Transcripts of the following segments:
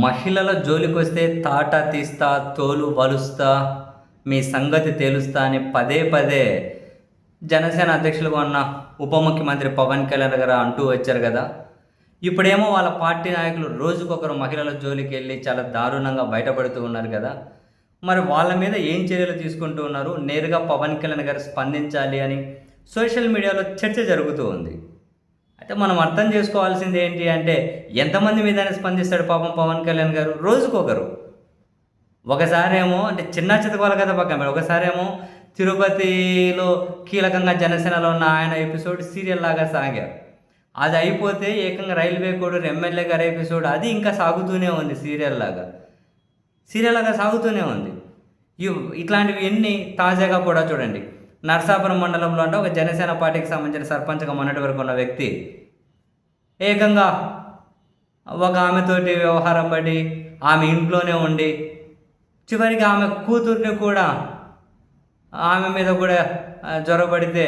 మహిళల జోలికొస్తే తాట తీస్తా, తోలు వలుస్తా, మీ సంగతి తేలుస్తా అని పదే పదే జనసేన అధ్యక్షులుగా ఉన్న ఉప ముఖ్యమంత్రి పవన్ కళ్యాణ్ గారు అంటూ వచ్చారు కదా. ఇప్పుడేమో వాళ్ళ పార్టీ నాయకులు రోజుకొకరు మహిళల జోలికి వెళ్ళి చాలా దారుణంగా బయటపడుతూ ఉన్నారు కదా. మరి వాళ్ళ మీద ఏం చర్యలు తీసుకుంటూ ఉన్నారు? నేరుగా పవన్ కళ్యాణ్ గారు స్పందించాలి అని సోషల్ మీడియాలో చర్చ జరుగుతూ ఉంది. అయితే మనం అర్థం చేసుకోవాల్సింది ఏంటి అంటే, ఎంతమంది మీదైనా స్పందిస్తాడు పాపం పవన్ కళ్యాణ్ గారు? రోజుకొకరు. ఒకసారేమో అంటే చిన్న చితకాల కథ పక్కన పెట్టి, ఒకసారేమో తిరుపతిలో కీలకంగా జనసేనలో ఉన్న ఆయన ఎపిసోడ్ సీరియల్ లాగా సాగారు. అది అయిపోతే ఏకంగా రైల్వే కోడూరు ఎమ్మెల్యే గారి ఎపిసోడ్ అది ఇంకా సాగుతూనే ఉంది. సీరియల్ లాగా సాగుతూనే ఉంది. ఇట్లాంటివి ఎన్ని తాజాగా కూడా చూడండి. నర్సాపురం మండలంలో అంటే ఒక జనసేన పార్టీకి సంబంధించిన సర్పంచ్గా మొన్నటి వరకు ఉన్న వ్యక్తి ఏకంగా ఒక ఆమెతోటి వ్యవహారం పడి ఆమె ఇంట్లోనే ఉండి చివరికి ఆమె కూతుర్ని కూడా ఆమె మీద కూడా జ్వరపడితే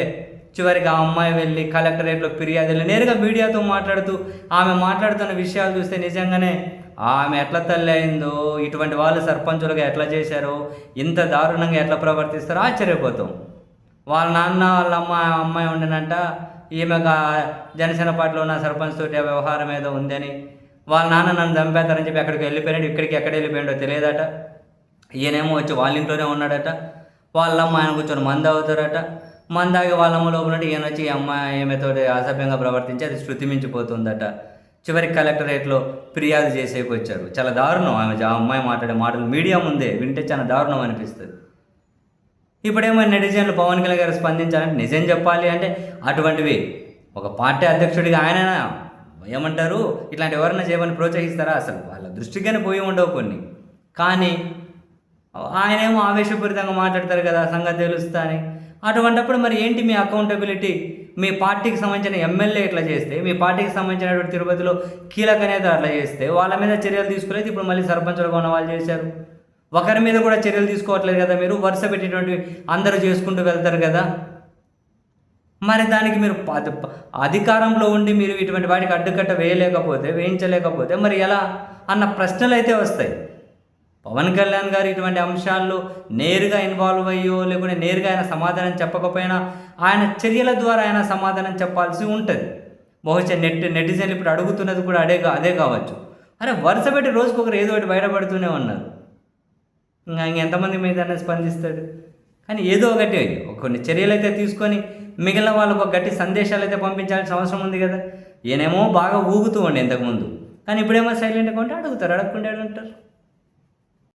చివరికి ఆ అమ్మాయి వెళ్ళి కలెక్టరేట్లో ఫిర్యాదులు నేరుగా మీడియాతో మాట్లాడుతూ ఆమె మాట్లాడుతున్న విషయాలు చూస్తే నిజంగానే ఆమె ఎట్లా తల్లి అయిందో, ఇటువంటి వాళ్ళు సర్పంచులుగా ఎట్లా చేశారో, ఇంత దారుణంగా ఎట్లా ప్రవర్తిస్తారో ఆశ్చర్యపోతాం. వాళ్ళ నాన్న వాళ్ళ అమ్మాయి ఉండినంట ఈమెగా జనసేన పార్టీలో ఉన్న సర్పంచ్ తోటి వ్యవహారం ఏదో ఉందని, వాళ్ళ నాన్న నన్ను చంపేస్తారని చెప్పి ఎక్కడికి వెళ్ళిపోయాడు, ఎక్కడ వెళ్ళిపోయాడో తెలియదట. ఈయనేమో వచ్చి వాళ్ళ ఇంట్లోనే ఉన్నాడట. వాళ్ళమ్మ ఆయన కూర్చొని మందు అవుతారట. మందాగి వాళ్ళమ్మ లోపల ఈయన వచ్చి ఈ అమ్మాయి ఈమెతో అసభ్యంగా ప్రవర్తించి అది శృతి మించిపోతుందట. చివరికి కలెక్టరేట్లో ఫిర్యాదు చేసేకి వచ్చారు. చాలా దారుణం. ఆ అమ్మాయి మాట్లాడే మాటలు మీడియా ముందే వింటే చాలా దారుణం అనిపిస్తుంది. ఇప్పుడేమో నెటిజన్లు పవన్ కళ్యాణ్ గారు స్పందించాలంటే నిజం చెప్పాలి అంటే అటువంటివి ఒక పార్టీ అధ్యక్షుడిగా ఆయన ఏమంటారు, ఇట్లాంటి ఎవరైనా చేయమని ప్రోత్సహిస్తారా? అసలు వాళ్ళ దృష్టిగానే పోయి ఉండవు కొన్ని. కానీ ఆయనేమో ఆవేశపూరితంగా మాట్లాడతారు కదా, సంగతి తెలుస్తా అని. అటువంటిప్పుడు మరి ఏంటి మీ అకౌంటబిలిటీ? మీ పార్టీకి సంబంధించిన ఎమ్మెల్యే ఇట్లా చేస్తే, మీ పార్టీకి సంబంధించినటువంటి తిరుపతిలో కీలక నేతలు అట్లా చేస్తే వాళ్ళ మీద చర్యలు తీసుకోలేదు. ఇప్పుడు మళ్ళీ సర్పంచులుగా ఉన్న వాళ్ళు చేశారు. ఒకరి మీద కూడా చర్యలు తీసుకోవట్లేదు కదా. మీరు వరుస పెట్టేటువంటి అందరూ చేసుకుంటూ వెళ్తారు కదా. మరి దానికి మీరు అధికారంలో ఉండి మీరు ఇటువంటి వాటికి అడ్డుకట్ట వేయించలేకపోతే మరి ఎలా అన్న ప్రశ్నలు అయితే వస్తాయి. పవన్ కళ్యాణ్ గారు ఇటువంటి అంశాల్లో నేరుగా ఇన్వాల్వ్ అయ్యో లేకుంటే నేరుగా ఆయన సమాధానం చెప్పకపోయినా ఆయన చర్యల ద్వారా ఆయన సమాధానం చెప్పాల్సి ఉంటుంది. బహుశా నెటిజన్లు ఇప్పుడు అడుగుతున్నది కూడా అదే కావచ్చు. అరే వరుస పెట్టి రోజుకొకరు ఏదో ఒకటి బయటపడుతూనే ఉన్నారు. ఇంకెంతమంది మీద స్పందిస్తాడు? కానీ ఏదో ఒకటి కొన్ని చర్యలు అయితే తీసుకొని మిగిలిన వాళ్ళకు ఒక గట్టి సందేశాలు అయితే పంపించాల్సిన అవసరం ఉంది కదా. ఈయనేమో బాగా ఊగుతూ ఉండే ఇంతకుముందు, కానీ ఇప్పుడేమో సైలెంట్గా ఉంటే అడుగుతారు, అడగకుండా ఉంటారు.